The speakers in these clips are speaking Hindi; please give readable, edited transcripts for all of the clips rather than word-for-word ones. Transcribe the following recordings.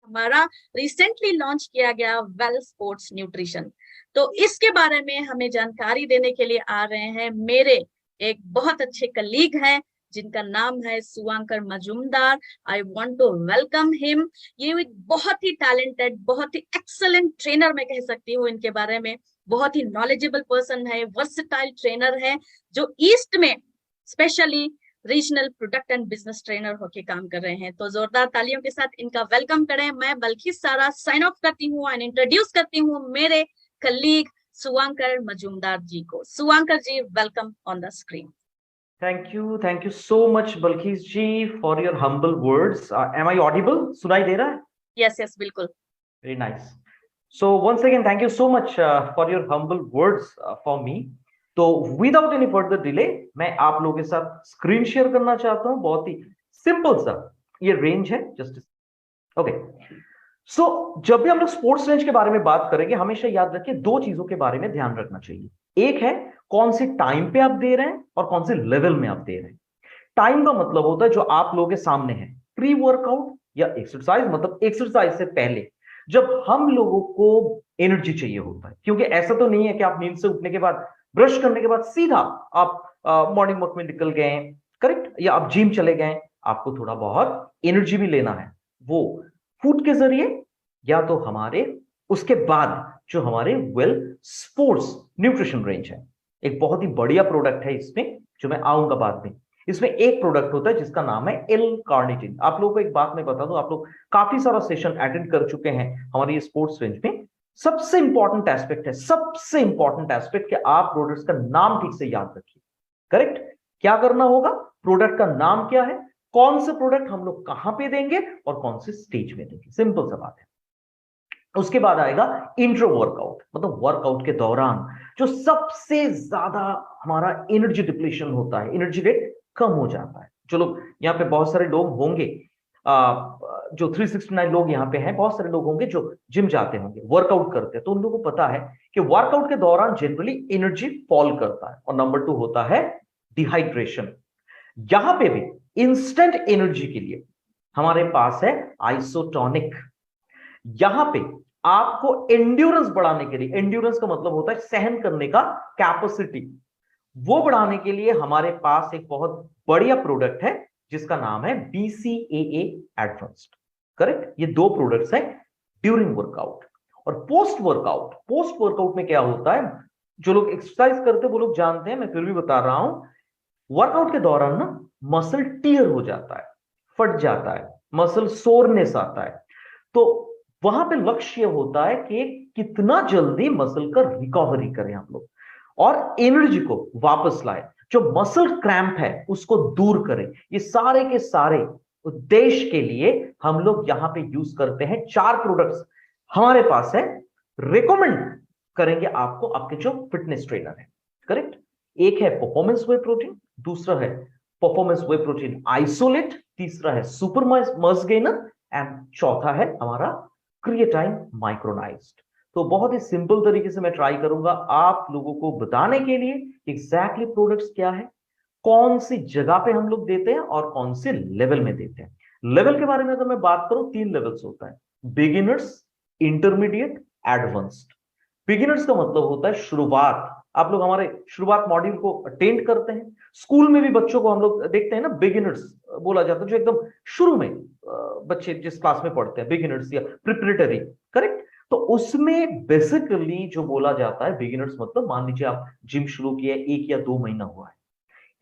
हमारा रिसेंटली लॉन्च किया गया वेल स्पोर्ट्स न्यूट्रिशन। तो इसके बारे में हमें जानकारी देने के लिए आ रहे हैं मेरे एक बहुत अच्छे कलीग हैं जिनका नाम है Suvankar Majumdar. I want to welcome him. ये एक बहुत ही टैलेंटेड, बहुत ही एक्सलेंट ट्रेनर मैं कह सकती हूँ इनके बारे में। बहुत ही नॉलेजेबल पर्सन है, वर्सेटाइल ट्रेनर है, जो ईस्ट में specially regional product and business trainer होके काम कर रहे हैं। तो जोरदार तालियों के साथ इनका वेलकम करें। मैं बल्कि सारा साइन ऑफ करती हूँ एंड इंट्रोड्यूस करती हूँ मेरे कलीग सुवांकर मजूमदार जी को। Suvankar ji, welcome on the screen. Thank you so much, Balkis ji, for your humble words. Am I audible? सुनाई दे रहा है? यस यस, बिल्कुल। Very nice. So once again, thank you so much for your humble words for me. तो विदाउट एनी फर्दर डिले मैं आप लोगों के साथ स्क्रीन शेयर करना चाहता हूं। बहुत ही सिंपल सा ये रेंज है, जस्ट ओके। सो जब भी हम लोग स्पोर्ट्स रेंज के बारे में बात करेंगे, हमेशा याद रखिए दो चीजों के बारे में ध्यान रखना चाहिए। एक है कौन से टाइम पे आप दे रहे हैं और कौन से लेवल में आप दे रहे हैं। टाइम का मतलब होता है जो आप लोगों के सामने है, प्री वर्कआउट या एक्सरसाइज, मतलब एक्सरसाइज से पहले जब हम लोगों को एनर्जी चाहिए होता है। क्योंकि ऐसा तो नहीं है कि आप नींद से उठने के बाद, ब्रश करने के बाद सीधा आप मॉर्निंग वॉक में निकल गए, करेक्ट, या आप जिम चले गए। आपको थोड़ा बहुत एनर्जी भी लेना है, वो फूड के जरिए या तो हमारे उसके बाद जो हमारे वेल स्पोर्ट्स न्यूट्रिशन रेंज है। एक बहुत ही बढ़िया प्रोडक्ट है इसमें, जो मैं आऊंगा बाद में। इसमें एक प्रोडक्ट होता है जिसका नाम है एल कार्निटिन। आप लोगों को एक बात मैं बता दूं, आप लोग काफी सारा सेशन अटेंड कर चुके हैं हमारी स्पोर्ट्स रेंज में। सबसे इंपॉर्टेंट एस्पेक्ट है, सबसे इंपॉर्टेंट एस्पेक्ट, कि आप प्रोडक्ट्स का नाम ठीक से याद रखिए। करेक्ट, क्या करना होगा, प्रोडक्ट का नाम क्या है, कौन से प्रोडक्ट हम लोग कहां पे देंगे और कौन से स्टेज में देंगे, सिंपल सा बात है। उसके बाद आएगा इंट्रो वर्कआउट, मतलब वर्कआउट के दौरान जो सबसे ज्यादा हमारा एनर्जी डिप्लीशन होता है, एनर्जी रेट कम हो जाता है। जो लोग यहाँ पे बहुत सारे लोग होंगे, जो 369 लोग यहाँ पे हैं, बहुत सारे लोग होंगे जो जिम जाते होंगे, वर्कआउट करते हैं, तो उन लोगों को पता है कि वर्कआउट के दौरान जनरली एनर्जी फॉल करता है। और नंबर 2 होता है डिहाइड्रेशन। यहां पे भी इंस्टेंट एनर्जी के लिए हमारे पास है आइसोटोनिक। यहां पे आपको एंड्योरेंस बढ़ाने के लिए, एंड्योरेंस का मतलब होता है सहन करने का कैपेसिटी, वो बढ़ाने के लिए हमारे पास एक बहुत बढ़िया प्रोडक्ट है जिसका नाम है BCAA एडवांस्ड। करेक्ट, ये दो प्रोडक्ट्स हैं ड्यूरिंग वर्कआउट और पोस्ट वर्कआउट। पोस्ट वर्कआउट में क्या होता है, जो लोग एक्सरसाइज करते हैं वो लोग जानते हैं, मैं फिर भी बता रहा हूं। वर्कआउट के दौरान ना मसल टीयर हो जाता है, फट जाता है, मसल सोरनेस आता है। तो वहां पे लक्ष्य होता है कि कितना जल्दी मसल का रिकवरी करें हम लोग और एनर्जी को वापस लाए, जो मसल क्रैम्प है उसको दूर करें। ये सारे के सारे उद्देश्य के लिए हम लोग यहां पे यूज करते हैं 4 प्रोडक्ट्स हमारे पास है, रिकमेंड करेंगे आपको आपके जो फिटनेस ट्रेनर है। करेक्ट, एक है परफॉर्मेंस वे प्रोटीन, दूसरा है परफॉर्मेंस वे प्रोटीन आइसोलेट, तीसरा है सुपर मस गेनर एंड चौथा है हमारा क्रिएटाइन माइक्रोनाइज्ड। तो बहुत ही सिंपल तरीके से मैं ट्राई करूंगा आप लोगों को बताने के लिए एग्जैक्टली प्रोडक्ट्स क्या है, कौन सी जगह पे हम लोग देते हैं और कौन से लेवल में देते हैं। लेवल के बारे में अगर मैं बात करूं, 3 लेवल्स होता है, बिगिनर्स, इंटरमीडिएट, एडवांस्ड। बिगिनर्स का मतलब होता है शुरुआत। आप लोग हमारे शुरुआत मॉड्यूल को अटेंड करते हैं, स्कूल में भी बच्चों को हम लोग देखते हैं ना, बिगिनर्स बोला जाता है, जो एकदम शुरू में बच्चे जिस क्लास में पढ़ते हैं, बिगिनर्स या प्रिपरेटरी। करेक्ट, तो उसमें बेसिकली जो बोला जाता है बिगिनर्स, मतलब मान लीजिए आप जिम शुरू किए 1 या 2 महीना हुआ है।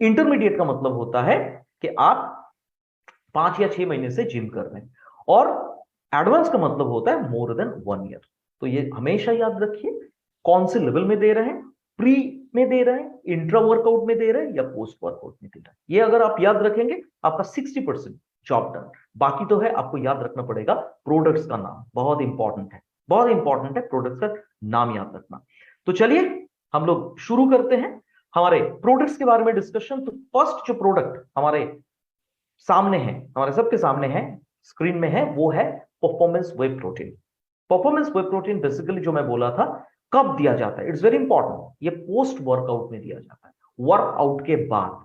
इंटरमीडिएट का मतलब होता है कि आप 5 या 6 महीने से जिम कर रहे हैं, और एडवांस का मतलब होता है मोर देन 1 ईयर। तो ये हमेशा याद रखिए, कौन से लेवल में दे रहे हैं, प्री में दे रहे हैं, इंट्रा वर्कआउट में दे रहे हैं या पोस्ट वर्कआउट में दे रहे हैं। ये अगर आप याद रखेंगे आपका 60% जॉब डन। बाकी तो है आपको याद रखना पड़ेगा प्रोडक्ट्स का नाम, बहुत इंपॉर्टेंट है, बहुत इंपॉर्टेंट है प्रोडक्ट्स का नाम याद रखना। तो चलिए हम लोग शुरू करते हैं हमारे प्रोडक्ट्स के बारे में डिस्कशन। तो फर्स्ट जो प्रोडक्ट हमारे सामने है, हमारे सबके सामने है, स्क्रीन में है, वो है performance whey protein. Performance whey protein basically जो मैं बोला था कब दिया जाता है, इट्स वेरी इंपॉर्टेंट, ये पोस्ट वर्कआउट में दिया जाता है, वर्कआउट के बाद।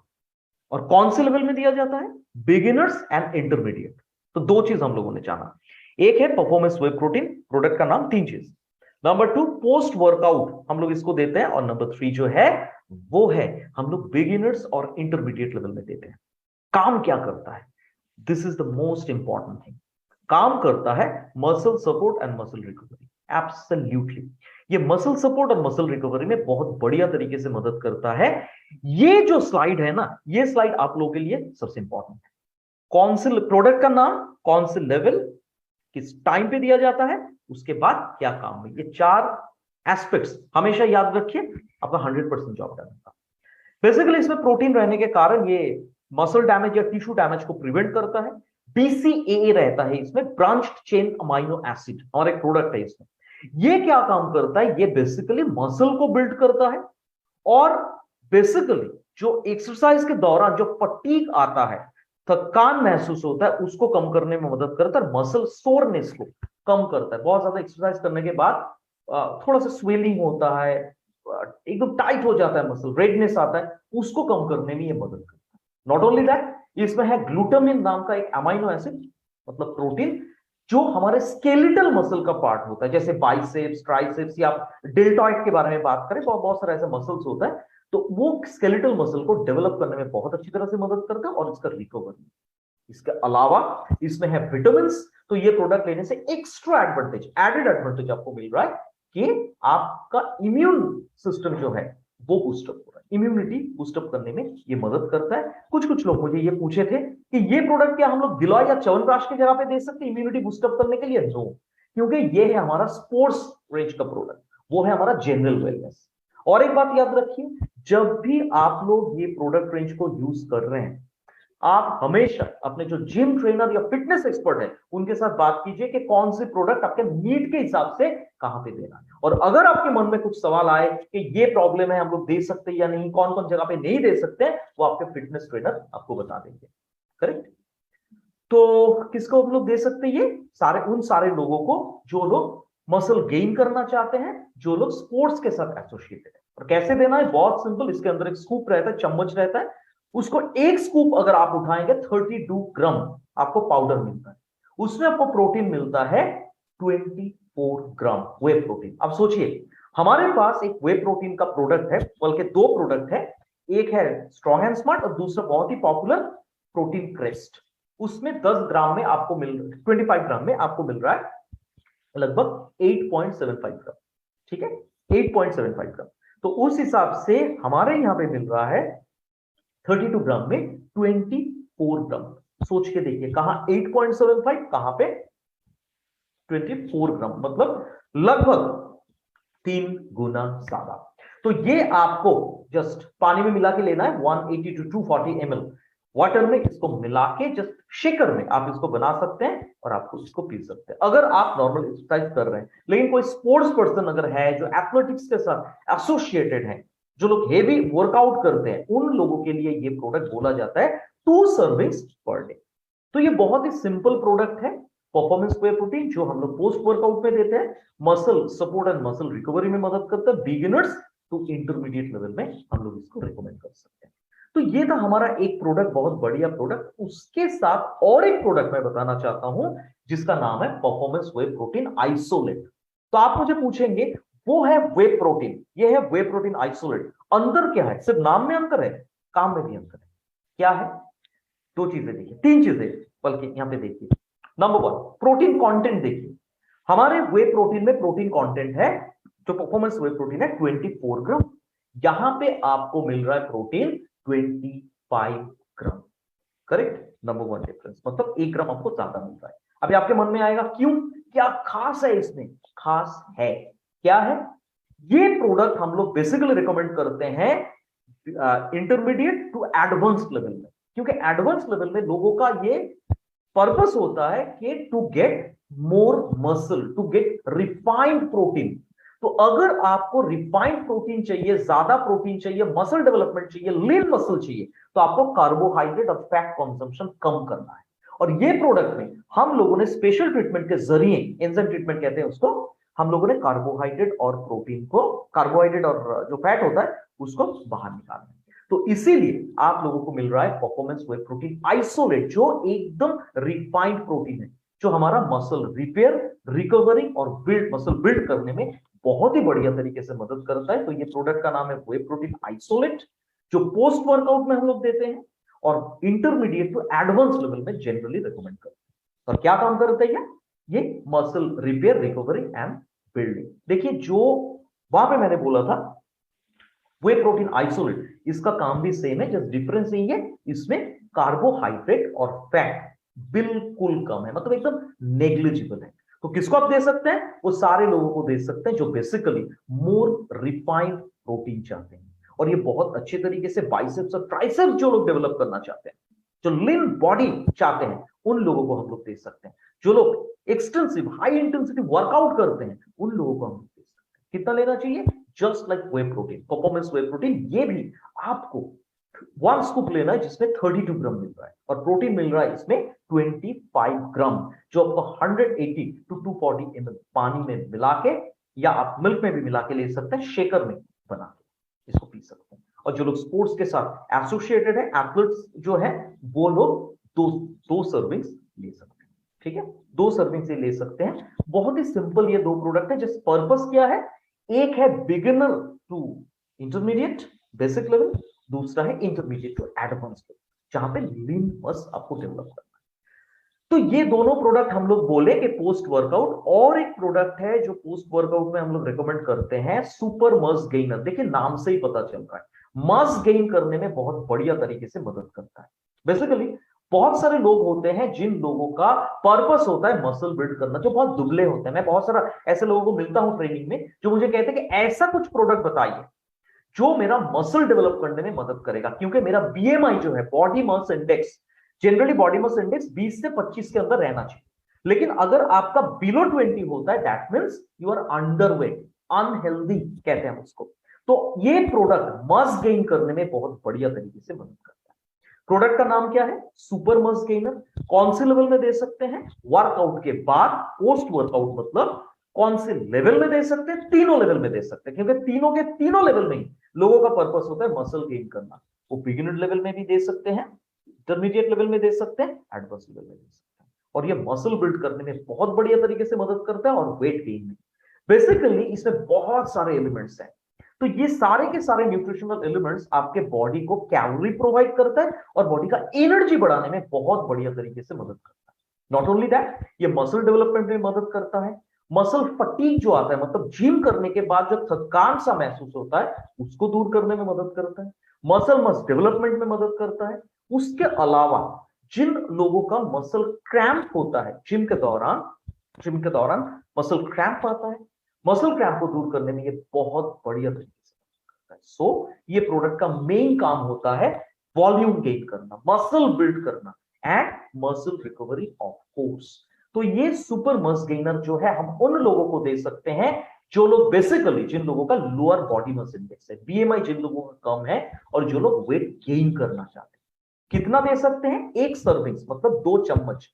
और कौन से लेवल में दिया जाता है, बिगिनर्स एंड इंटरमीडिएट। तो 2 चीज हम लोगों ने जाना, एक है परफॉर्मेंस वे प्रोटीन, प्रोडक्ट का नाम, 3 चीज। नंबर 2 पोस्ट वर्कआउट हम लोग इसको देते हैं, और नंबर 3 जो है वो है हम लोग बिगिनर्स और इंटरमीडिएट लेवल में देते हैं। काम क्या करता है, this is the most important thing. काम करता है muscle support and muscle recovery, absolutely. ये मसल सपोर्ट और मसल रिकवरी में बहुत बढ़िया तरीके से मदद करता है। ये जो स्लाइड है ना, ये स्लाइड आप लोगों के लिए सबसे इंपॉर्टेंट है। कौन से प्रोडक्ट का नाम, कौन से लेवल, किस टाइम पे दिया जाता है, उसके बाद क्या काम है, ये 4 एस्पेक्ट्स हमेशा याद रखिए, आपका 100% जॉब डन होगा। बेसिकली इसमें प्रोटीन रहने के कारण ये मसल डैमेज या टिश्यू डैमेज को प्रिवेंट करता है। BCAA रहता है इसमें, ब्रांच्ड चेन अमाइनो एसिड, और एक प्रोडक्ट है इसमें। ये क्या काम करता है, ये बेसिकली मसल को बिल्ड करता है, और बेसिकली जो एक्सरसाइज के दौरान जो फटीग आता है, थकान महसूस होता है, उसको कम करने में मदद करता है, मसल सोरनेस को कम करता है। बहुत ज्यादा एक्सरसाइज करने के बाद थोड़ा सा स्वेलिंग होता है, एकदम टाइट हो जाता है मसल, रेडनेस आता है, उसको कम करने में ये मदद करता है। नॉट ओनली दैट, इसमें है ग्लूटामिन नाम का एक अमाइनो एसिड, मतलब प्रोटीन, जो हमारे स्केलेटल मसल का पार्ट होता है, जैसे बाइसेप्स, ट्राइसेप्स, या डेल्टॉइड के बारे में बात करें, बहुत सारे ऐसे मसल्स होता है, तो वो स्केलेटल मसल को डेवलप करने में बहुत अच्छी तरह से मदद करता है, और इसका रिकवरी। इसके अलावा इसमें है विटामिन, तो ये प्रोडक्ट लेने से एक्स्ट्रा एडवांटेज, एडेड एडवांटेज आपको मिल रहा है कि आपका इम्यून सिस्टम जो है वो बूस्टअप हो रहा है, इम्यूनिटी बूस्टअप करने में ये मदद करता है। कुछ लोग मुझे ये पूछे थे कि ये प्रोडक्ट क्या हम लोग गिलोय या च्यवनप्राश की जगह पे दे सकते हैं इम्यूनिटी बूस्टअप करने के लिए? नो, क्योंकि ये है हमारा स्पोर्ट्स रेंज का प्रोडक्ट, वो है हमारा जनरल वेलनेस। और एक बात याद रखिए, जब भी आप लोग ये प्रोडक्ट रेंज को यूज कर रहे हैं, आप हमेशा अपने जो जिम ट्रेनर या फिटनेस एक्सपर्ट है उनके साथ बात कीजिए कि कौन से प्रोडक्ट आपके नीड के हिसाब से कहां पे देना है। और अगर आपके मन में कुछ सवाल आए कि ये प्रॉब्लम है, हम लोग दे सकते हैं या नहीं, कौन कौन जगह पे नहीं दे सकते, वो आपके फिटनेस ट्रेनर आपको बता देंगे। करेक्ट? तो किसको हम लोग दे सकते हैं? ये सारे, उन सारे लोगों को जो लोग मसल गेन करना चाहते हैं, जो लोग स्पोर्ट्स के साथ एसोसिएटेड है। और कैसे देना है? बहुत सिंपल, इसके अंदर एक स्कूप रहता है, चम्मच रहता है, उसको एक स्कूप अगर आप उठाएंगे 32 ग्राम आपको पाउडर मिलता है, उसमें आपको प्रोटीन मिलता है 24 ग्राम वे प्रोटीन। अब सोचिए, हमारे पास एक वे प्रोटीन का प्रोडक्ट है, बल्कि 2 प्रोडक्ट है, एक है स्ट्रॉन्ग एंड स्मार्ट और दूसरा बहुत ही पॉपुलर प्रोटीन क्रेस्ट। उसमें 10 ग्राम में आपको मिल 25 ग्राम में आपको मिल रहा है लगभग 8.75 ग्राम। ठीक है, 8.75 ग्राम। तो उस हिसाब से हमारे यहां पे मिल रहा है 32 ग्राम में 24 ग्राम। सोच के देखिए, कहां 8.75, कहां पे 24 ग्राम, मतलब लगभग 3 गुना ज्यादा। तो ये आपको जस्ट पानी में मिला के लेना है, 180 to 240 ml वाटर में इसको मिला के, जस्ट शेकर में आप इसको बना सकते हैं और आपको इसको पी सकते हैं अगर आप नॉर्मल एक्सरसाइज कर रहे हैं। लेकिन कोई स्पोर्ट्स पर्सन अगर है जो एथलेटिक्स के साथ एसोसिएटेड है, जो लोग हेवी वर्कआउट करते हैं, उन लोगों के लिए ये प्रोडक्ट बोला जाता है 2 सर्विंग्स पर डे। तो ये बहुत ही सिंपल प्रोडक्ट है, परफॉर्मेंस वे प्रोटीन, जो हम लोग पोस्ट वर्कआउट में देते हैं, muscle support and muscle recovery में मदद करता है, बिगिनर्स टू इंटरमीडिएट लेवल में हम लोग इसको रिकमेंड कर सकते हैं। तो ये था हमारा एक प्रोडक्ट, बहुत बढ़िया प्रोडक्ट। उसके साथ और एक प्रोडक्ट मैं बताना चाहता हूं जिसका नाम है परफॉर्मेंस वे प्रोटीन आइसोलेट। तो आप मुझे पूछेंगे वो है वे प्रोटीन, ये है वे प्रोटीन आइसोलेट, अंदर क्या है? सिर्फ नाम में अंतर है, काम में भी अंतर है। क्या है? 2 चीजें देखिए, 3 चीजें बल्कि यहां पे देखिए। नंबर 1, प्रोटीन कंटेंट देखिए। हमारे वे प्रोटीन में प्रोटीन कंटेंट है, जो परफॉर्मेंस वे प्रोटीन है 24 ग्राम, यहां पे आपको मिल रहा है प्रोटीन 25 ग्राम। करेक्ट? नंबर 1 डिफरेंस, मतलब 1 ग्राम आपको ज्यादा मिल रहा है। अभी आपके मन में आएगा क्यों, क्या खास है इसमें? खास है, क्या है? ये प्रोडक्ट हम लोग बेसिकली रिकमेंड करते हैं इंटरमीडिएट टू एडवांस लेवल में, क्योंकि एडवांस लेवल में लोगों का ये पर्पस होता है कि to get more muscle, to get refined protein. तो अगर आपको रिफाइंड प्रोटीन चाहिए, ज्यादा प्रोटीन चाहिए, मसल डेवलपमेंट चाहिए, लीन मसल चाहिए, तो आपको कार्बोहाइड्रेट और फैट कंजम्पशन कम करना है। और ये प्रोडक्ट में हम लोगों ने स्पेशल ट्रीटमेंट के जरिए, एंजाइम ट्रीटमेंट कहते हैं उसको, हम लोगों ने कार्बोहाइड्रेट और प्रोटीन को, कार्बोहाइड्रेट और जो फैट होता है उसको बाहर निकालना है। तो इसीलिए आप लोगों को मिल रहा है परफॉर्मेंस वे प्रोटीन आइसोलेट, जो एकदम रिफाइंड प्रोटीन है। जो हमारा मसल रिपेयर, रिकवरी और बिल्ड, मसल बिल्ड करने में बहुत ही बढ़िया तरीके से मदद करता है। तो ये प्रोडक्ट का नाम है वे प्रोटीन आइसोलेट, जो पोस्ट वर्कआउट में हम लोग देते हैं और इंटरमीडिएट टू एडवांस लेवल में जनरली रिकमेंड करते हैं। तो क्या काम करता है ये muscle repair, recovery and building. देखिए जो वहां पे मैंने बोला था वे प्रोटीन आइसोलेट, इसका काम भी सेम है, जस्ट डिफरेंस यही है इसमें कार्बोहाइड्रेट और फैट बिल्कुल कम है, मतलब एकदम नेग्लिजिबल है। तो किसको आप दे सकते हैं? वो सारे लोगों को दे सकते हैं जो बेसिकली मोर रिफाइंड प्रोटीन चाहते हैं, और ये बहुत अच्छे तरीके से बाइसेप्स और ट्राइसेप्स जो लोग डेवलप करना चाहते हैं, जो लीन बॉडी चाहते हैं, उन लोगों को हम लोग दे सकते हैं। जो लोग एक्सटेंसिव हाई इंटेंसिटी वर्कआउट करते हैं, उन लोगों को हम लोग दे सकते हैं। कितना लेना चाहिए? जस्ट लाइक वे प्रोटीन, परफॉर्मेंस वे प्रोटीन, ये भी आपको 1 स्कूप लेना है जिसमें 32 ग्राम मिल रहा है, और प्रोटीन मिल रहा है इसमें 25 ग्राम, जो आपको 180 टू 240 ml पानी में मिला के, या आप मिल्क में भी मिला के ले सकते हैं, शेकर में बना के इसको पी सकते हैं। और जो लोग स्पोर्ट्स के साथ एसोसिएटेड है, एथलीट्स जो है, वो लोग दो सर्विंग्स ले सकते हैं। ठीक है, 2 सर्विंग से ले सकते हैं। बहुत ही सिंपल ये 2 प्रोडक्ट है, जिस पर्पस क्या है, एक है beginner to intermediate basic level, दूसरा है इंटरमीडिएट टू एडवांस लेवल, जहां पे लीन मसल आपको डेवलप करना है। तो ये दोनों प्रोडक्ट हम लोग बोले कि पोस्ट वर्कआउट। और एक प्रोडक्ट है जो पोस्ट वर्कआउट में हम लोग रिकमेंड करते हैं, सुपर मसल गेनर। देखिए नाम से ही पता चल रहा है, मसल गेन करने में बहुत बढ़िया तरीके से मदद करता है। बेसिकली बहुत सारे लोग होते हैं जिन लोगों का पर्पस होता है मसल बिल्ड करना, जो बहुत दुबले होते हैं। मैं बहुत सारा ऐसे लोगों को मिलता हूं ट्रेनिंग में, जो मुझे कहते हैं कि ऐसा कुछ प्रोडक्ट बताइए जो मेरा मसल डेवलप करने में मदद करेगा, क्योंकि मेरा बीएमआई जो है, body mass index, generally body mass index 20 से 25 के अंदर रहना चाहिए। लेकिन अगर आपका बिलो 20 होता है, that means you are underweight, unhealthy कहते हैं उसको। तो ये प्रोडक्ट मसल गेन करने में बहुत बढ़िया तरीके से मदद करता है। प्रोडक्ट का नाम क्या है? Super muscle gainer. कौन से लेवल में दे सकते हैं? वर्कआउट के बाद, पोस्ट वर्कआउट, मतलब कौन से लेवल में दे सकते हैं? तीनों लेवल में दे सकते हैं, क्योंकि तीनों के तीनों लेवल में ही लोगों का पर्पस होता है मसल गेन करना। वो बिगिनर लेवल में भी दे सकते हैं, इंटरमीडिएट लेवल में दे सकते हैं, एडवांस लेवल में दे सकते हैं। और ये मसल बिल्ड करने में बहुत बढ़िया तरीके से मदद करता है, और वेट गेन में। बेसिकली इसमें बहुत सारे एलिमेंट्स हैं। तो ये सारे के सारे न्यूट्रिशनल एलिमेंट्स आपके बॉडी को कैलोरी प्रोवाइड करता है और बॉडी का एनर्जी बढ़ाने में बहुत बढ़िया तरीके से मदद करता है। नॉट ओनली दैट, ये मसल डेवलपमेंट में मदद करता है। मसल फटीग जो आता है, मतलब जिम करने के बाद जो थकान सा महसूस होता है, उसको दूर करने में मदद करता है। मसल मस डेवलपमेंट में मदद करता है। उसके अलावा जिन लोगों का मसल क्रैम्प होता है जिम के दौरान मसल क्रैम्प आता है, मसल क्रैम्प को दूर करने में ये बहुत बढ़िया तरीके से मदद करता है। सो ये प्रोडक्ट का मेन काम होता है वॉल्यूम गेन करना, मसल बिल्ड करना and muscle recovery of course. तो ये सुपर मसल गेनर जो है, हम उन लोगों को दे सकते हैं जो लोग बेसिकली, जिन लोगों का लोअर बॉडी मसल इंडेक्स है, बीएमआई जिन लोगों का कम है, और जो लोग वेट गेन करना चाहते हैं। कितना दे सकते हैं? 1 सर्विंग्स, मतलब 2 चम्मच।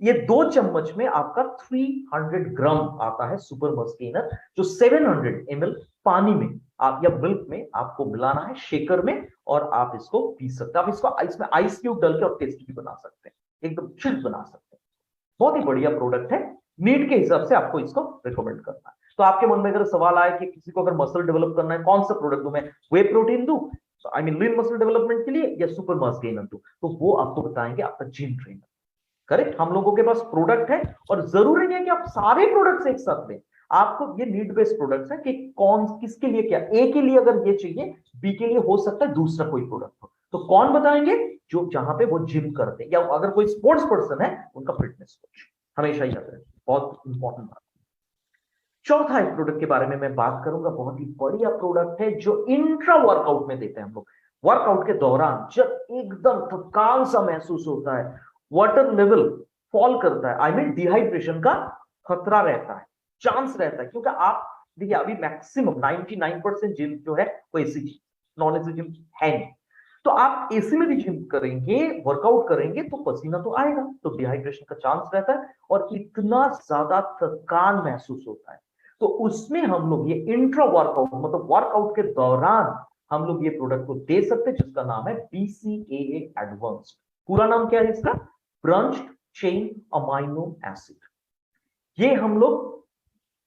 ये 2 चम्मच में आपका 300 ग्राम आता है सुपर मसल गेनर, जो 700 ml पानी में आप या मिल्क में आपको मिलाना है, शेकर में, और आप इसको पी सकते हैं। आप इसको इसमें आइस क्यूब डाल के और टेस्टी भी बना सकते हैं, एकदम चिल्ड बना सकते हैं। बहुत ही बढ़िया प्रोडक्ट है, नीड के हिसाब से आपको इसको रिकमेंड करना है। तो आपके मन में अगर सवाल आए कि किसी को अगर मसल डेवलप करना है, कौन सा प्रोडक्ट दूं मैं? वे प्रोटीन दूं, I mean lean muscle development के लिए, या सुपर मसल गेनर दूं? तो वो आपको बताएंगे आपका जिम ट्रेनर। करेक्ट, हम लोगों के पास प्रोडक्ट है, और जरूरी नहीं है कि आप सारे प्रोडक्ट्स एक साथ लें। आपको ये नीड बेस्ड प्रोडक्ट्स है कि कौन किसके लिए क्या, ए के लिए अगर ये चाहिए, बी के लिए हो सकता है दूसरा कोई प्रोडक्ट हो। तो कौन बताएंगे? जो जहां पे वो जिम करते हैं, या अगर कोई स्पोर्ट्स पर्सन है, उनका फिटनेस कोच। हमेशा याद रखें, बहुत इंपॉर्टेंट बात। चौथा एक प्रोडक्ट के बारे में मैं बात करूंगा, बहुत ही बढ़िया प्रोडक्ट है, जो इंट्रा वर्कआउट में देते हैं हम लोग। वर्कआउट के दौरान जब एकदम थकान सा महसूस होता है, वाटर लेवल फॉल करता है, आई मीन डिहाइड्रेशन का खतरा रहता है, चांस रहता है, क्योंकि आप देखिए अभी मैक्सिमम 99% जिम जो है वो AC gym, non AC gym है नहीं। तो आप एसी में भी जिम करेंगे, वर्कआउट करेंगे, तो पसीना तो आएगा, तो डिहाइड्रेशन का चांस रहता है, और इतना ज्यादा थकान महसूस होता है। तो उसमें हम लोग ये इंट्रा वर्कआउट, मतलब वर्कआउट के दौरान हम लोग ये प्रोडक्ट को दे सकते हैं, जिसका नाम है BCAA एडवांस्ड। पूरा नाम क्या है इसका? ब्रंच्ड चेन अमाइनो एसिड। ये हम लोग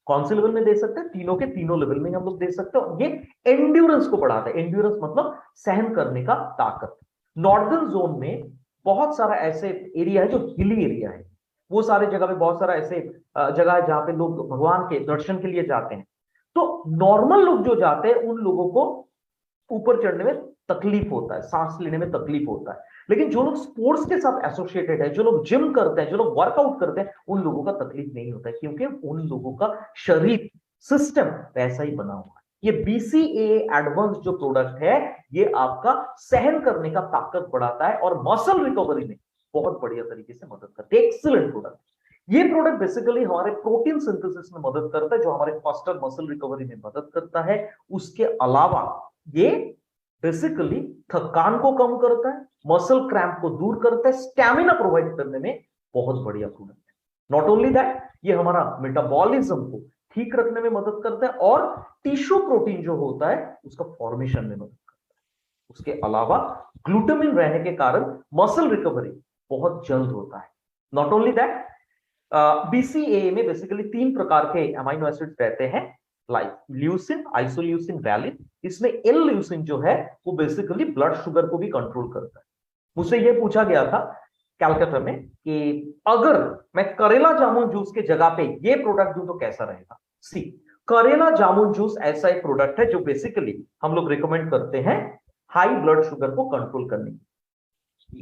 कौन से लेवल में दे सकते हैं? तीनों के तीनों लेवल में हम लोग दे सकते हैं। ये एंड्योरेंस को बढ़ाता है। एंड्योरेंस मतलब सहन करने का ताकत। नॉर्दर्न जोन में बहुत सारा ऐसे एरिया है जो हिली एरिया है, वो सारे जगह पे बहुत सारा ऐसे जगह है जहां पे लोग भगवान के दर्शन के लिए जाते हैं। तो नॉर्मल लोग जो जाते हैं उन लोगों को ऊपर चढ़ने में तकलीफ होता है, सांस लेने में तकलीफ होता है। लेकिन जो लोग स्पोर्ट्स के साथ एसोसिएटेड है, जो लोग जिम करते हैं, जो लोग वर्कआउट करते हैं, उन लोगों का तकलीफ नहीं होता है, क्योंकि उन लोगों का शरीर सिस्टम वैसा ही बना हुआ है। ये BCAA एडवांस जो प्रोडक्ट है, ये आपका सहन करने का ताकत बढ़ाता है और मसल रिकवरी में बहुत बढ़िया तरीके से मदद करता है। Excellent product. ये प्रोडक्ट बेसिकली हमारे प्रोटीन सिंथेसिस में मदद करता है, जो हमारे फास्टर मसल रिकवरी में मदद करता है। उसके अलावा ये बेसिकली थकान को कम करता है, मसल क्रैम्प को दूर करता है, स्टैमिना प्रोवाइड करने में बहुत बढ़िया प्रोडक्ट है। नॉट ओनली दैट, ये हमारा मेटाबॉलिज्म को ठीक रखने में मदद करता है और टिश्यू प्रोटीन जो होता है उसका फॉर्मेशन में मदद करता है। उसके अलावा ग्लूटामिन रहने के कारण मसल रिकवरी बहुत जल्द होता है। नॉट ओनली दैट, BCAA में बेसिकली 3 प्रकार के अमाइनो एसिड्स रहते हैं, लाइक ल्यूसिन, आइसोल्यूसिन, वैलिन। इसमें L-ल्यूसिन जो है वो बेसिकली ब्लड शुगर को भी कंट्रोल करता है। मुझसे ये पूछा गया था कैलकाटा में कि अगर मैं करेला जामुन जूस के जगह पे ये प्रोडक्ट दूं तो कैसा रहेगा। सी, करेला जामुन जूस ऐसा एक प्रोडक्ट है जो बेसिकली हम लोग रिकमेंड करते हैं हाई ब्लड शुगर को कंट्रोल करने की।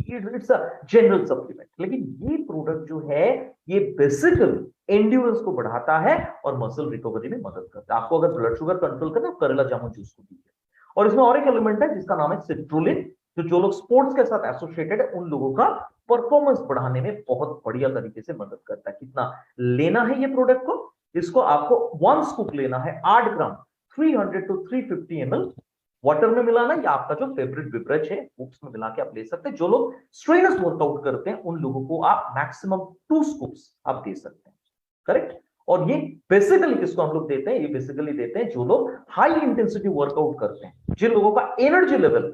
It's a general supplement. लेकिन ये प्रोडक्ट जो है ये बेसिकली एंड्योरेंस को बढ़ाता है और मसल रिकवरी में मदद करता है। आपको अगर ब्लड शुगर कंट्रोल करना है, करेला जामुन जूस को पीजिए। और इसमें और एक एलिमेंट है जिसका नाम है सिट्रुलिन, जो लोग स्पोर्ट्स के साथ एसोसिएटेड है उन लोगों का परफॉर्मेंस बढ़ाने में बहुत बढ़िया तरीके से मदद करता है। कितना लेना है ये प्रोडक्ट को? इसको आपको 1 स्कूप लेना है, 8 ग्राम, 300 to 350 ml वाटर में मिलाना, या आपका जो फेवरेट बेवरेज है उसमें मिला के आप ले सकते हैं। जो लोग स्ट्रेनर्स वर्कआउट करते हैं उन लोगों को आप मैक्सिमम 2 स्कूप्स आप दे सकते हैं। करेक्ट। और ये बेसिकली किसको हम लोग देते हैं? ये बेसिकली देते हैं जो लोग हाई इंटेंसिटी वर्कआउट करते हैं, जिन लोगों का एनर्जी लेवल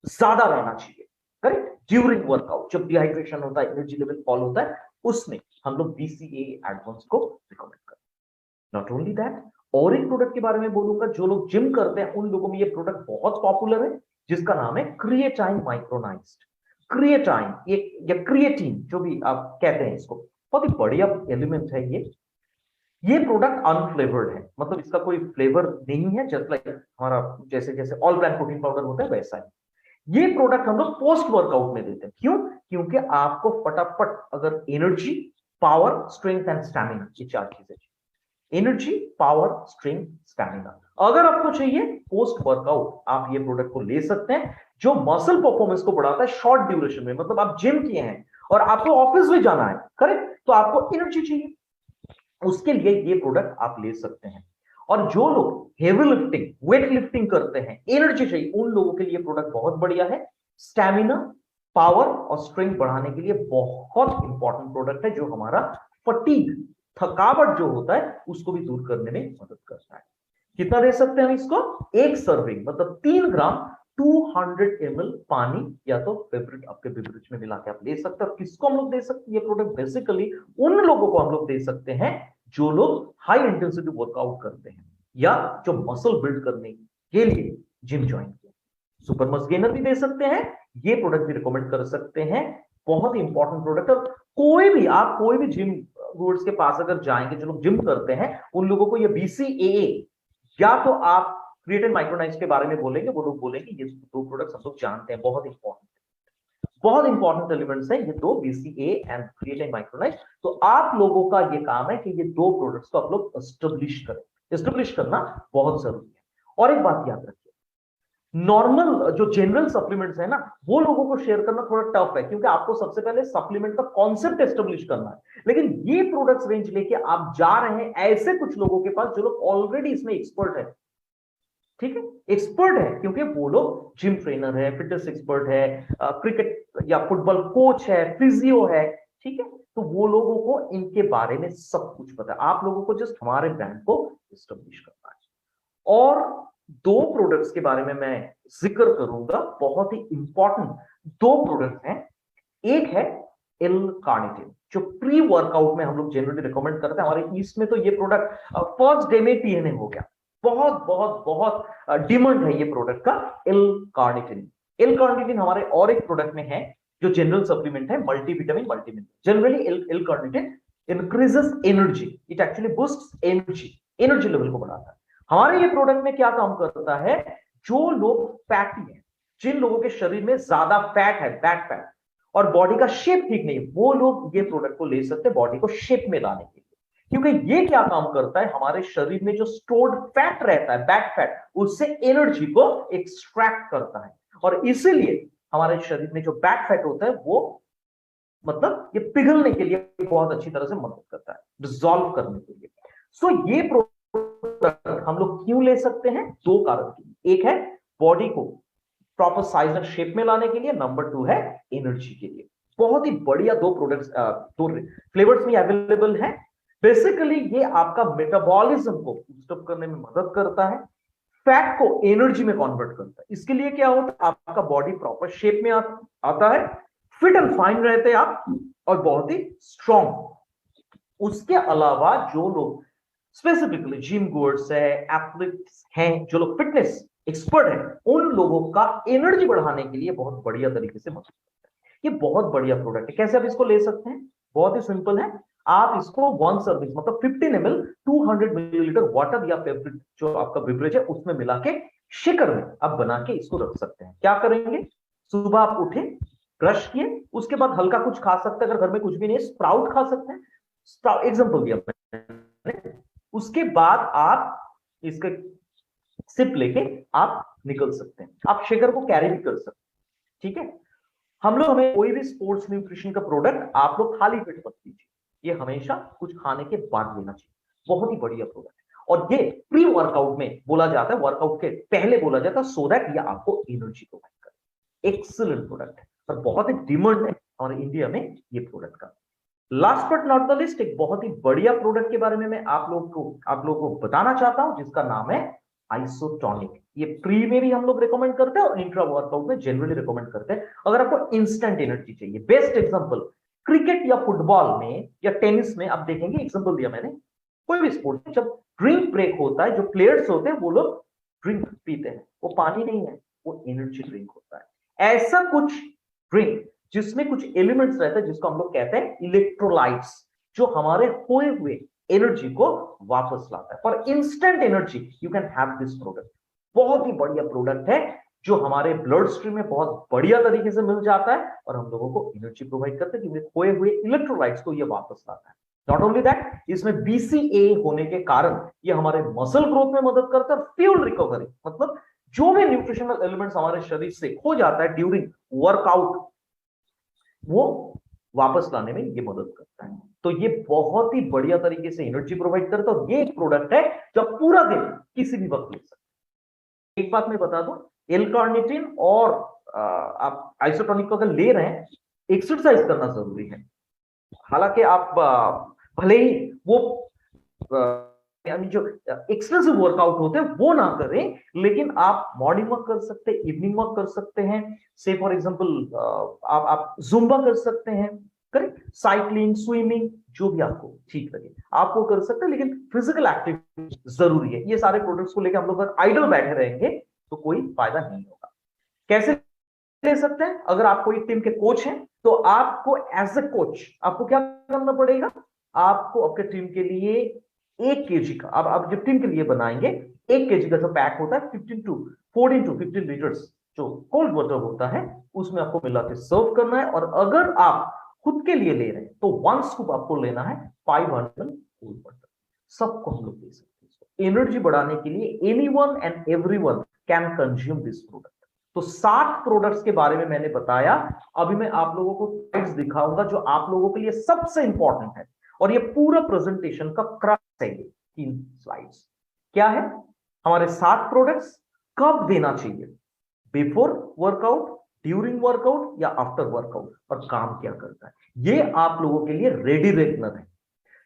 ज्यादा रहना चाहिए। करेक्ट। ड्यूरिंग वर्कआउट जब डिहाइड्रेशन होता है, एनर्जी लेवल फॉल होता है, उसमें हम लोग BCAA एडवांस को रिकमेंड करते हैं। नॉट ओनली दैट, और एक प्रोडक्ट के बारे में बोलूंगा, जो लोग जिम करते हैं उन लोगों में ये प्रोडक्ट बहुत पॉपुलर है, जिसका नाम है क्रिएटाइन माइक्रोनाइज्ड। क्रिएटाइन या क्रिएटिन जो भी आप कहते हैं, इसको बहुत ही बढ़िया एलिमेंट है ये प्रोडक्ट अनफ्लेवर्ड है, मतलब इसका कोई फ्लेवर नहीं है, जस्ट लाइक हमारा जैसे जैसे ऑल ब्रांड प्रोटीन पाउडर होता है वैसा है। ये प्रोडक्ट हम लोग पोस्ट वर्कआउट में देते हैं। क्यों? क्योंकि आपको फटाफट अगर energy, power, strength and stamina, ये 4 चीजें, एनर्जी, पावर, स्ट्रेंथ, स्टैमिना, अगर आपको चाहिए पोस्ट वर्कआउट आप ये प्रोडक्ट को ले सकते हैं, जो मसल परफॉर्मेंस को बढ़ाता है शॉर्ट ड्यूरेशन में। मतलब आप जिम किए हैं और आपको ऑफिस में जाना है, करेक्ट, तो आपको एनर्जी चाहिए, उसके लिए ये प्रोडक्ट आप ले सकते हैं। और जो लोग हेवी लिफ्टिंग, वेट लिफ्टिंग करते हैं, एनर्जी चाहिए, उन लोगों के लिए प्रोडक्ट बहुत बढ़िया है। स्टैमिना, पावर और स्ट्रेंथ बढ़ाने के लिए बहुत इंपॉर्टेंट प्रोडक्ट है, जो हमारा फटीग, थकावट जो होता है उसको भी दूर करने में मदद करता है। कितना दे सकते हैं हम इसको? 1 सर्विंग, मतलब 3 ग्राम 200 ml पानी या तो फेवरेट आपके बेवरेज में मिला के आप ले सकते हैं। और किसको हम लोग दे सकते हैं ये प्रोडक्ट? बेसिकली उन लोगों को हम लोग दे सकते हैं जो लोग हाई इंटेंसिटी वर्कआउट करते हैं या जो मसल बिल्ड करने के लिए जिम ज्वाइन किया। सुपर मसल गेनर भी दे सकते हैं, ये प्रोडक्ट भी रिकमेंड कर सकते हैं। बहुत ही इंपॉर्टेंट प्रोडक्ट है। आप कोई भी जिम गुड्स के पास अगर जाएंगे, जो लोग जिम करते हैं उन लोगों को ये BCAA या तो आप क्रिएटिन माइक्रोनाइज्ड के बारे में बोलेंगे, वो लोग बोलेंगे ये 2 प्रोडक्ट्स हम लोग जानते हैं, बहुत इंपॉर्टेंट एलिमेंट्स हैं ये 2, BCAA एंड क्रिएटिन माइक्रोनाइज्ड। तो आप लोगों का ये काम है कि ये 2 प्रोडक्ट्स को आप लोग एस्टेब्लिश करें। एस्टेब्लिश करना बहुत जरूरी है। और एक बात याद रखिए, नॉर्मल जो जनरल सप्लीमेंट्स है ना, वो लोगों को शेयर करना थोड़ा टफ है, क्योंकि आपको सबसे पहले सप्लीमेंट का कॉन्सेप्ट एस्टेब्लिश करना है। लेकिन ये प्रोडक्ट्स रेंज लेके आप जा रहे हैं ऐसे कुछ लोगों के पास जो लोग ऑलरेडी इसमें एक्सपर्ट है। ठीक है, एक्सपर्ट है, क्योंकि वो लोग जिम ट्रेनर है, फिटनेस एक्सपर्ट है, क्रिकेट या फुटबॉल कोच है, फिजियो है। ठीक है, तो वो लोगों को इनके बारे में सब कुछ पता है। आप लोगों को जस्ट हमारे ब्रांड को एस्टेब्लिश करना है। और 2 प्रोडक्ट्स के बारे में मैं जिक्र करूंगा, बहुत ही इंपॉर्टेंट 2 प्रोडक्ट्स हैं। एक है L-कार्निटिन, जो प्री वर्कआउट में हम लोग जनरली रिकमेंड करते हैं, हमारे ईस्ट में तो ये प्रोडक्ट फर्स्ट डे में टीएनए हो गया, बहुत बहुत बहुत डिमांड है ये प्रोडक्ट का, एल कार्निटिन। एल कार्निटिन हमारे और एक प्रोडक्ट में है जो जनरल सप्लीमेंट है, multivitamin multimineral. Generally L carnitine increases energy, it actually boosts energy level को बढ़ाता है। हमारे ये प्रोडक्ट में क्या काम करता है, जो लोग फैटी हैं, जिन लोगों के शरीर में ज्यादा फैट है, बैक फैट, और बॉडी का शेप ठीक नहीं है, वो लोग ये प्रोडक्ट को ले सकते हैं बॉडी को शेप में लाने के लिए। क्योंकि ये क्या काम करता है, हमारे शरीर में जो स्टोर्ड फैट रहता है, बैक फैट, उससे एनर्जी को एक्सट्रैक्ट करता है, और इसीलिए हमारे शरीर में जो बैक फैट होता है वो मतलब ये पिघलने के लिए बहुत अच्छी तरह से मदद करता है, डिसॉल्व करने के लिए। सो ये प्रोडक्ट हम लोग क्यों ले सकते हैं, दो कारण के लिए। एक है बॉडी को प्रॉपर साइज एंड शेप में लाने के लिए, नंबर 2 है एनर्जी के लिए। बहुत ही बढ़िया दो प्रोडक्ट्स, दो फ्लेवर्स में अवेलेबल है। बेसिकली ये आपका मेटाबॉलिज्म को बूस्टअप करने में मदद करता है, फैट को एनर्जी में कन्वर्ट करता है। इसके लिए क्या होता है, आपका बॉडी प्रॉपर शेप में आता है, फिट एंड फाइन रहते हैं आप, और बहुत ही स्ट्रॉन्ग। उसके अलावा जो लोग स्पेसिफिकली जिम गोअर्स है, एथलीट्स हैं, जो लोग फिटनेस एक्सपर्ट है, उन लोगों का एनर्जी बढ़ाने के लिए बहुत बढ़िया तरीके से मदद करता है। ये बहुत बढ़िया प्रोडक्ट है। कैसे आप इसको ले सकते हैं, बहुत ही सिंपल है। आप इसको वन सर्विस मतलब 15 ml 200 मिलीलीटर वाटर या फेवरेट जो आपका बिवरेज है उसमें मिला के शेकर में आप बना के इसको रख सकते हैं। क्या करेंगे, सुबह आप उठे, ब्रश किए, उसके बाद हल्का कुछ खा सकते हैं, अगर घर में कुछ भी नहीं स्प्राउट खा सकते हैं, स्प्राउट एग्जांपल दिया मैंने। उसके बाद आप इसके सिप लेके आप निकल सकते हैं, आप शेकर को कैरी भी कर सकते हैं। ठीक है, हम लोग, हमें कोई भी स्पोर्ट्स न्यूट्रिशन का प्रोडक्ट आप लोग खाली पेट मत लीजिए, ये हमेशा कुछ खाने के बाद लेना चाहिए। बहुत ही बढ़िया प्रोडक्ट है, और ये प्री वर्कआउट में बोला जाता है, वर्कआउट के पहले बोला जाता है, सो दैट ये आपको एनर्जी प्रोवाइड करे। एक्सीलेंट प्रोडक्ट है और बहुत ही डिमांड है हमारे इंडिया में ये प्रोडक्ट का। Last but not the list, एक बहुत ही बढ़िया प्रोडक्ट के बारे में मैं आप लोगों को बताना चाहता हूं, जिसका नाम है आइसोटोनिक। ये प्री में भी हम लोग रिकमेंड करते हैं और इंट्रा वर्कआउट में जनरली रिकमेंड करते हैं, अगर आपको इंस्टेंट एनर्जी चाहिए। बेस्ट एग्जांपल, क्रिकेट या फुटबॉल में या टेनिस में आप देखेंगे, एग्जांपल दिया मैंने, कोई भी स्पोर्ट में जब ड्रिंक ब्रेक होता है, जो प्लेयर्स होते हैं वो लोग ड्रिंक पीते हैं, वो पानी नहीं है, वो एनर्जी ड्रिंक होता है। ऐसा कुछ ड्रिंक जिसमें कुछ एलिमेंट्स रहते हैं, जिसको हम लोग कहते हैं इलेक्ट्रोलाइट्स, जो हमारे खोए हुए एनर्जी को वापस लाता है। For instant energy you can have this product. बहुत ही बढ़िया प्रोडक्ट है, जो हमारे ब्लड स्ट्रीम में बहुत बढ़िया तरीके से मिल जाता है और हम लोगों को एनर्जी प्रोवाइड करता है, क्योंकि खोए हुए इलेक्ट्रोलाइट्स को ये वापस लाता है। नॉट ओनली दैट, इसमें बीसीए होने के कारण ये हमारे मसल ग्रोथ में मदद करता है, फ्यूल रिकवरी, मतलब जो भी न्यूट्रिशनल एलिमेंट्स हमारे शरीर से खो जाता है ड्यूरिंग वर्कआउट, वो वापस लाने में ये मदद करता है। तो ये बहुत ही बढ़िया तरीके से एनर्जी प्रोवाइड करता है, और ये एक प्रोडक्ट है जो पूरा दिन किसी भी वक्त ले सकते हैं। एक बात मैं बता दूं, एल कार्निटिन और आप आइसोटोनिक को अगर ले रहे हैं, एक्सरसाइज करना जरूरी है। हालांकि आप भले ही वो यानी जो एक्सटेंसिव वर्कआउट होते हैं वो ना करें, लेकिन आप मॉर्निंग वॉक कर सकते हैं, इवनिंग वॉक कर सकते हैं, से फॉर एग्जांपल आप जुम्बा कर सकते हैं, करेक्ट, साइकिलिंग, स्विमिंग, जो भी आपको ठीक लगे आप वो कर सकते हैं, लेकिन फिजिकल एक्टिविटी जरूरी है। ये सारे प्रोडक्ट्स को लेकर हम लोग अगर आइडल बैठे रहेंगे तो कोई फायदा नहीं होगा। कैसे ले सकते हैं, अगर आप कोई टीम के कोच हैं तो आपको एज ए कोच आपको क्या करना पड़ेगा, आपको अपने टीम के लिए 1 kg का, अब आप जब टीम के लिए बनाएंगे 1 kg का जो पैक होता है 14 to 15 लीटर्स जो कोल्ड वाटर होता है, उसमें आपको मिला के सर्व करना है। और अगर आप खुद के लिए ले रहे हैं तो 1 स्कूप आपको लेना है 500 कोल्ड वाटर। सबको हम लोग ले सकते हैं। एनर्जी बढ़ाने के लिए anyone and everyone can consume this product. तो 7 प्रोडक्ट्स के बारे में मैंने बताया। अभी मैं आप लोगों को स्लाइड्स दिखाऊंगा जो आप लोगों के लिए सबसे इंपॉर्टेंट है, और ये पूरा प्रेजेंटेशन का क्रक्स है। ये 3 स्लाइड्स क्या है, हमारे 7 प्रोडक्ट्स कब देना चाहिए, बिफोर वर्कआउट, ड्यूरिंग वर्कआउट या आफ्टर वर्कआउट, और काम क्या करता है, ये आप लोगों के लिए रेडी रेगुलर है।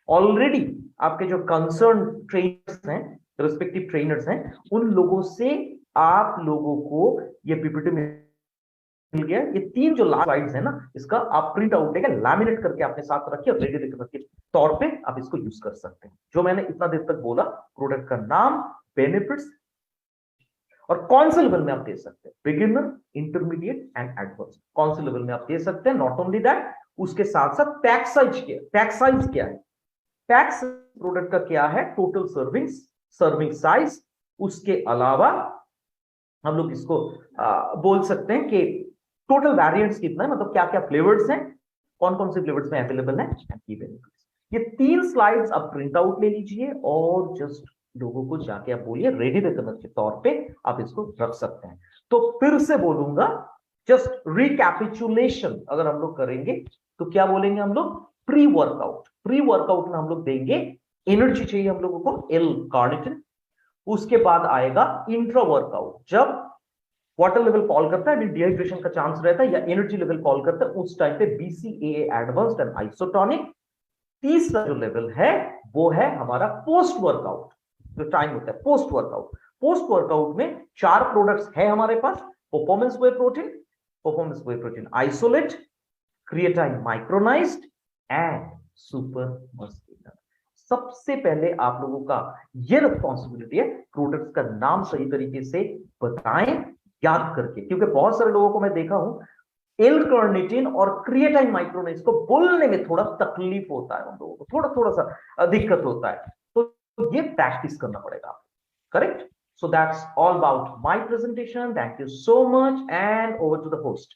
ऑलरेडी आपके जो कंसर्न ट्रेनर्स हैं, रिस्पेक्टिव ट्रेनर्स हैं, उन लोगों से आप लोगों को ये पीपीटी गया। ये 3 जो लास्ट स्लाइड्स है ना, इसका आप प्रिंट आउट लेके लैमिनेट करके अपने साथ रखिए और रेडी के तौर पे आप इसको यूज कर सकते हैं। जो मैंने इतना देर तक बोला, प्रोडक्ट का नाम, बेनिफिट्स और कौन से लेवल में आप दे सकते हैं, बिगिनर, इंटरमीडिएट एंड एडवांस, कौन से लेवल में आप दे सकते हैं। नॉट ओनली दैट, उसके साथ साथ पैक साइज क्या है, पैक प्रोडक्ट का क्या है, टोटल सर्विंग साइज। उसके अलावा हम लोग इसको बोल सकते हैं कि टोटल वेरिएंट्स कितना है, मतलब क्या क्या फ्लेवर्स हैं, कौन कौन से फ्लेवर्स में अवेलेबल है, की बेनिफिट्स। ये 3 स्लाइड्स आप प्रिंट आउट ले लीजिए और जस्ट लोगों को जाके आप बोलिए, रेडी रेकमेंड के तौर पे आप इसको रख सकते हैं। तो फिर से बोलूंगा, जस्ट रिकैपिचुलेशन अगर हम लोग करेंगे तो क्या बोलेंगे हम लोग, प्री वर्कआउट में हम लोग देंगे एनर्जी चाहिए हम लोगों को, एल कार्निटिन। उसके बाद आएगा इंट्रा वर्कआउट, जब वाटर लेवल फॉल करता है, डिहाइड्रेशन का चांस रहता है, या एनर्जी लेवल फॉल करता है, उस टाइम पे बीसीएए एडवांस्ड एंड आइसोटोनिक। तीसरा जो लेवल है वो है हमारा पोस्ट वर्कआउट, जो टाइम होता है पोस्ट वर्कआउट में 4 प्रोडक्ट्स है हमारे पास, performance whey protein isolate, creatine micronized and super muscular. सबसे पहले आप लोगों का ये रिस्पॉन्सिबिलिटी है, प्रोडक्ट्स का नाम सही तरीके से बताएं याद करके, क्योंकि बहुत सारे लोगों को मैं देखा हूं एल कार्निटिन और क्रिएटाइन माइक्रोनाइज को बोलने में थोड़ा तकलीफ होता है, उन लोगों को थोड़ा सा दिक्कत होता है, तो ये प्रैक्टिस करना पड़ेगा, correct. So that's all about my presentation. Thank you so much and over to the host.